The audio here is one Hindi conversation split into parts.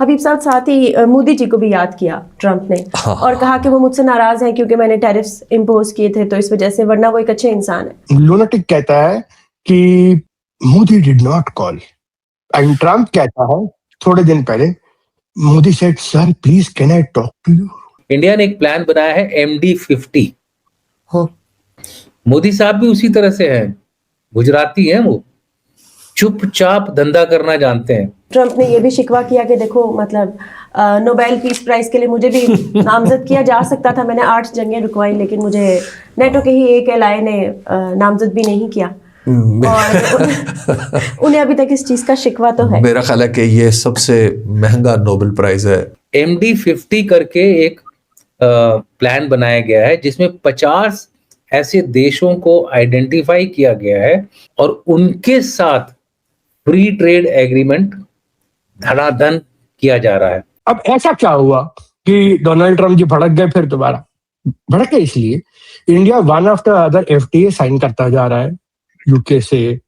हबीब साहब साथ ही मोदी जी को भी याद किया ट्रंप ने और कहा कि वो मुझसे नाराज हैं क्योंकि मैंने टैरिफ्स इम्पोज किए थे तो इस वजह से, वरना वो एक अच्छे इंसान है। लुनाटिक कहता है कि Modi did not call and Trump कहता है थोड़े दिन पहले, Modi said sir please can I talk to you. India ने एक प्लान बनाया है MD50। हाँ। मोदी साहब भी उसी तरह से हैं, गुजराती हैं, वो चुपचाप धंधा करना जानते हैं। ट्रंप ने ये भी शिकवा किया कि देखो मतलब नोबेल पीस प्राइज के लिए मुझे भी नामजद किया जा सकता था, मैंने 8 जंगें रुकवाई लेकिन मुझे नेटो के ही एक एलाय ने नामजद भी नहीं किया। और उन्हें अभी तक इस चीज का शिकवा तो है। मेरा ख्याल है कि ये सबसे महंगा नोबेल प्राइज है। MD50 करके एक प्लान बनाया गया है जिसमें 50 ऐसे देशों को आइडेंटिफाई किया गया है और उनके साथ फ्री ट्रेड एग्रीमेंट धड़ाधन किया जा रहा है। अब ऐसा क्या हुआ कि डोनाल्ड ट्रंप जी भड़क गए फिर दोबारा? भड़के इसलिए India one after other FTA sign करता जा रहा है, यूके से,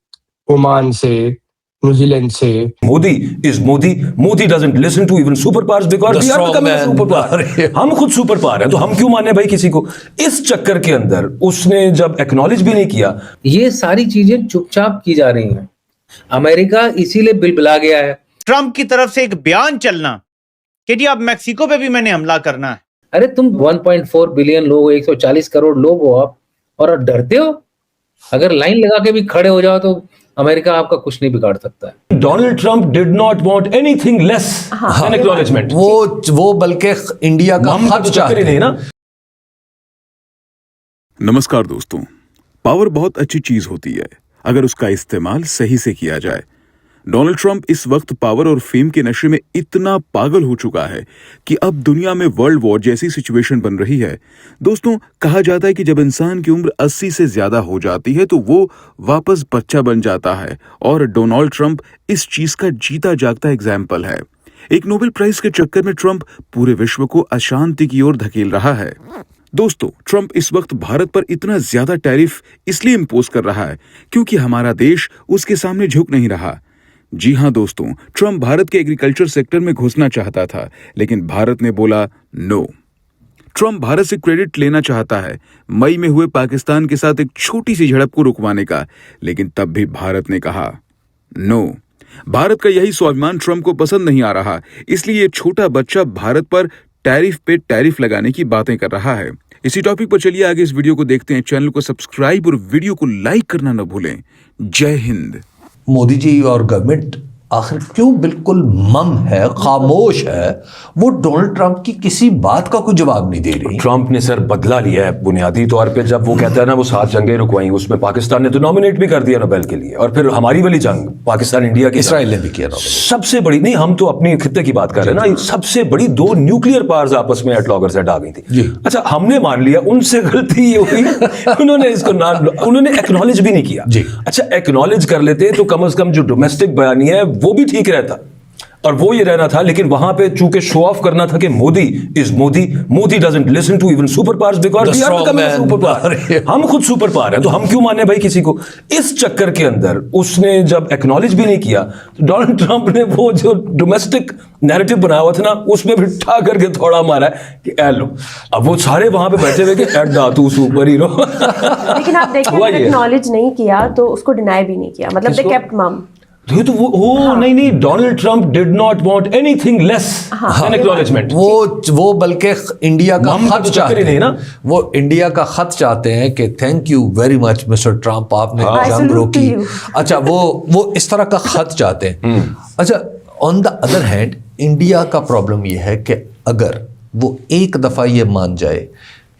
ओमान से, न्यूजीलैंड से। Modi is Modi doesn't listen to even super powers because we are becoming super power. हम खुद सुपर पावर हैं तो हम क्यों माने भाई किसी को? इस चक्कर के अंदर उसने जब एक्नॉलेज भी नहीं किया, ये सारी चीजें चुपचाप की जा रही हैं। अमेरिका इसीलिए बिलबिला गया है। ट्रंप की तरफ से एक बयान चलना कि जी अब मैक्सिको पे भी मैंने हमला करना है। अरे तुम 1.4 बिलियन लोग हो, 140 करोड़ लोग हो आप, और डरते हो? अगर लाइन लगा के भी खड़े हो जाओ तो अमेरिका आपका कुछ नहीं बिगाड़ सकता है। Donald Trump did not want anything less than acknowledgement. वो बल्कि इंडिया का खत चाहते नहीं ना। नमस्कार दोस्तों, पावर बहुत अच्छी चीज होती है अगर उसका इस्तेमाल सही से किया जाए। डोनाल्ड ट्रंप इस वक्त पावर और फेम के नशे में इतना पागल हो चुका है कि अब दुनिया में वर्ल्ड वॉर जैसी सिचुएशन बन रही है। दोस्तों, कहा जाता है कि जब इंसान की उम्र 80 से ज्यादा हो जाती है तो वो वापस बच्चा बन जाता है, और डोनाल्ड ट्रंप इस चीज का जीता जागता एग्जाम्पल है। एक नोबेल प्राइज के चक्कर में ट्रंप पूरे विश्व को अशांति की ओर धकेल रहा है। दोस्तों, ट्रंप इस वक्त भारत पर इतना ज्यादा टैरिफ इसलिए इंपोज कर रहा है क्योंकि हमारा देश उसके सामने झुक नहीं रहा। जी हां दोस्तों, ट्रंप भारत के एग्रीकल्चर सेक्टर में घुसना चाहता था, लेकिन भारत ने बोला नो। ट्रंप भारत से क्रेडिट लेना चाहता है मई में हुए पाकिस्तान के साथ एक छोटी सी झड़प को रुकवाने का, लेकिन तब भी भारत ने कहा नो। भारत का यही स्वाभिमान ट्रंप को पसंद नहीं आ रहा, इसलिए ये छोटा बच्चा भारत पर टैरिफ पे टैरिफ लगाने की बातें कर रहा है। इसी टॉपिक पर चलिए आगे इस वीडियो को देखते हैं। चैनल को सब्सक्राइब और वीडियो को लाइक करना न भूलें। जय हिंद। मोदी जी और गवर्नमेंट आखिर क्यों बिल्कुल मम है, खामोश है? वो डोनाल्ड ट्रंप की किसी बात का कोई जवाब नहीं दे रही। ट्रंप ने सर बदला लिया है बुनियादी तौर पे। जब वो कहता है ना वो 7 जंगें रुकवाई, उसमें पाकिस्तान ने तो नॉमिनेट भी कर दिया नोबेल के लिए, और फिर हमारी वाली जंग पाकिस्तान इंडिया की, इसराइल ने भी किया नोबेल। सबसे बड़ी, नहीं हम तो अपनी खित्ते की बात कर रहे हैं ना, सबसे बड़ी 2 न्यूक्लियर पावर्स आपस में एट लॉगरसेट आ गई थी। अच्छा, हमने मान लिया उनसे गलती ये हुई, उन्होंने इसको उन्होंने एक्नॉलेज भी नहीं किया। अच्छा, एक्नॉलेज कर लेते तो कम से कम जो डोमेस्टिक बयानी है वो भी ठीक रहता और वो ये रहना था। लेकिन वहां पे चूंकि शो ऑफ करना था कि Modi doesn't listen to even super powers because we are becoming super power. हम खुद सुपर पावर हैं तो हम क्यों माने भाई किसी को? इस चक्कर के अंदर उसने जब एक्नॉलेज भी नहीं किया तो डोनाल्ड ट्रंप ने वो जो डोमेस्टिक नैरेटिव बनाया हुआ था ना, उसमें भी ठा करके थोड़ा मारा है कि ए लो। अब वो सारे वहां पे बैठे हुए कि एडा तू सुपर हीरो। लेकिन आप देखिए, एक्नॉलेज नहीं किया तो उसको डिनाई भी नहीं किया, मतलब दे केप्ट मम। तो वो नहीं, Donald Trump did not want anything less than acknowledgement. वो बल्कि इंडिया का खत चाहते हैं ना, वो इंडिया का खत चाहते हैं कि thank you very much mister Trump, आपने जंग रोकी। अच्छा, वो इस तरह का खत चाहते हैं। अच्छा, on the other hand India का प्रॉब्लम ये है कि अगर वो एक दफा ये मान जाए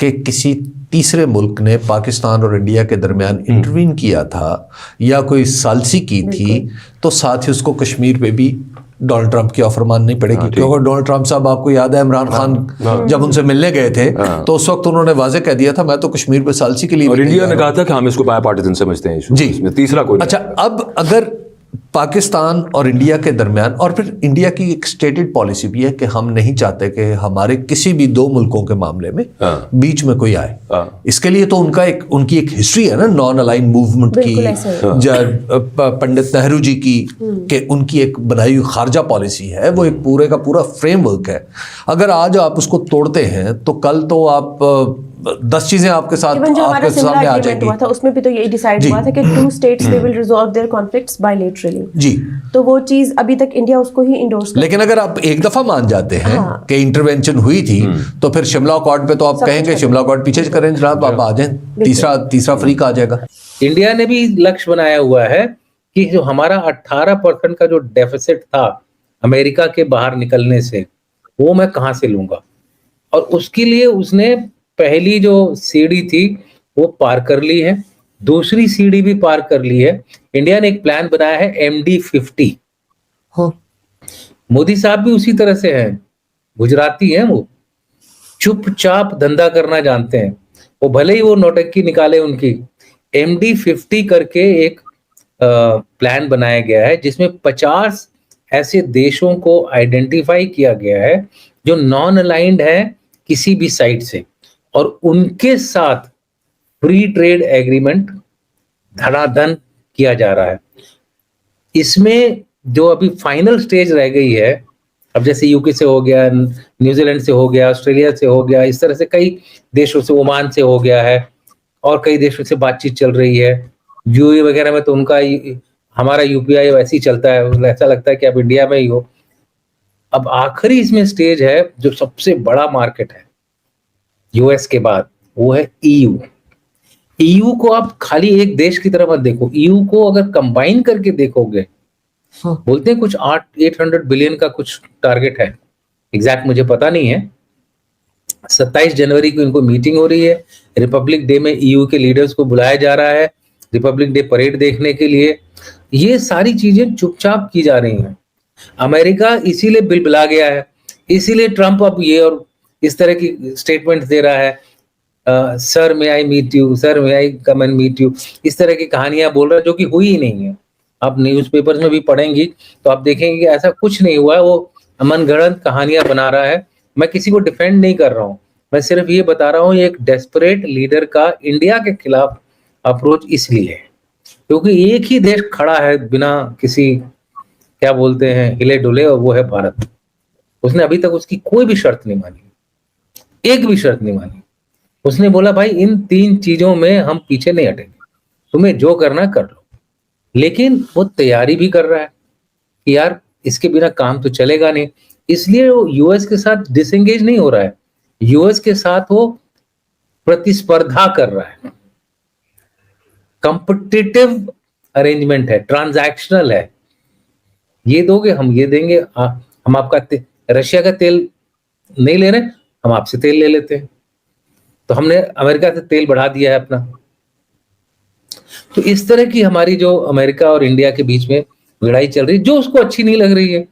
कि किसी तीसरे मुल्क ने पाकिस्तान और इंडिया के दरमियान इंटरवीन किया था या कोई सालसी की थी, तो साथ ही उसको कश्मीर पे भी डोनाल्ड ट्रंप की ऑफर माननी पड़ेगी। क्योंकि डोनाल्ड ट्रंप साहब, आपको याद है इमरान खान जब उनसे मिलने गए थे तो उस वक्त उन्होंने वाजे कह दिया था मैं तो कश्मीर पे सालसी के लिए, और इंडिया ने कहा था कि हम इसको बायपार्टिजन समझते हैं। जी, तीसरा कोई। अच्छा, अब अगर पाकिस्तान और इंडिया के दरमियान, और फिर इंडिया की एक स्टेटेड पॉलिसी भी है कि हम नहीं चाहते कि हमारे किसी भी दो मुल्कों के मामले में बीच में कोई आए। इसके लिए तो उनकी एक हिस्ट्री है ना, नॉन अलाइन मूवमेंट की, पंडित नेहरू जी की, कि उनकी एक बनाई हुई खारजा पॉलिसी है, वो एक पूरे का पूरा फ्रेमवर्क है। अगर आज आप उसको तोड़ते हैं तो कल तो आप 10 चीजें आपके साथ आपके सामने आ जाएंगी। हुआ था उसमें भी तो यही डिसाइड हुआ था कि 2 states they will resolve their conflicts bilaterally। जी, तो वो चीज अभी तक इंडिया उसको ही इंडोर्स कर। लेकिन अगर आप एक दफा मान जाते हैं कि इंटरवेंशन हुई थी, तो फिर शिमला अकॉर्ड पे तो आप कहेंगे शिमला अकॉर्ड पीछे करें जनाब, आप आ जाएं, तीसरा फ्रीक आ जाएगा। इंडिया ने भी लक्ष्य बनाया हुआ है कि जो हमारा 18% का जो डेफिसिट था अमेरिका के बाहर निकलने से, वो मैं कहां से लूंगा, और उसके लिए उसने पहली जो सीढ़ी थी वो पार कर ली है, दूसरी सीढ़ी भी पार कर ली है। इंडिया ने एक प्लान बनाया है MD50। मोदी साहब भी उसी तरह से हैं, गुजराती हैं, वो चुपचाप धंधा करना जानते हैं, वो भले ही वो नौटंकी निकाले उनकी। MD50 करके एक प्लान बनाया गया है जिसमें 50 ऐसे देशों को आइडेंटिफाई किया गया है जो नॉन अलाइंड है किसी भी साइड से, और उनके साथ फ्री ट्रेड एग्रीमेंट धड़ाधन किया जा रहा है। इसमें जो अभी फाइनल स्टेज रह गई है, अब जैसे यूके से हो गया, न्यूजीलैंड से हो गया, ऑस्ट्रेलिया से हो गया, इस तरह से कई देशों से, ओमान से हो गया है, और कई देशों से बातचीत चल रही है। यूएई वगैरह में तो उनका हमारा यूपीआई वैसे ही चलता है, ऐसा लगता है कि अब इंडिया में ही हो। अब आखिरी इसमें स्टेज है जो सबसे बड़ा मार्केट है यूएस के बाद, वो है EU। EU को आप खाली एक देश की तरह मत देखो, EU को अगर कंबाइन करके देखोगे, बोलते हैं कुछ 800 बिलियन का कुछ टारगेट है, एग्जैक्ट मुझे पता नहीं है। 27 जनवरी को इनको मीटिंग हो रही है, रिपब्लिक डे में EU के लीडर्स को बुलाया जा रहा है रिपब्लिक डे परेड देखने के लिए। ये सारी चीजें चुपचाप की जा रही हैं। अमेरिका इसीलिए बिलबिला गया है, इसीलिए ट्रंप अब ये और इस तरह की स्टेटमेंट दे रहा है, sir may I meet you, sir may I come and meet you, इस तरह की कहानियां बोल रहा है जो कि हुई ही नहीं है। आप न्यूज़पेपर्स में भी पढ़ेंगी तो आप देखेंगे कि ऐसा कुछ नहीं हुआ है, वो मनगढ़ंत कहानियां बना रहा है। मैं किसी को डिफेंड नहीं कर रहा हूं, मैं सिर्फ ये बता रहा हूं ये एक डेस्परेट लीडर का इंडिया के खिलाफ अप्रोच इसलिए है क्योंकि एक ही देश खड़ा है बिना किसी क्या बोलते हैं हिले डुले, और वो है भारत। उसने अभी तक उसकी कोई भी शर्त नहीं मानी, एक भी शर्त नहीं मानी। उसने बोला भाई इन 3 चीजों में हम पीछे नहीं हटेंगे, तुम्हें जो करना कर लो। लेकिन वो तैयारी भी कर रहा है कि यार इसके बिना काम तो चलेगा नहीं, इसलिए वो यूएस के साथ डिसएंगेज नहीं हो रहा है, यूएस के साथ वो प्रतिस्पर्धा कर रहा है। कॉम्पिटिटिव अरेंजमेंट है, ट्रांजैक्शनल है, ये दोगे हम ये देंगे, हम आपका रशिया का तेल नहीं ले रहे, हम आपसे तेल ले लेते हैं, तो हमने अमेरिका से तेल बढ़ा दिया है अपना। तो इस तरह की हमारी जो अमेरिका और इंडिया के बीच में लड़ाई चल रही है, जो उसको अच्छी नहीं लग रही है,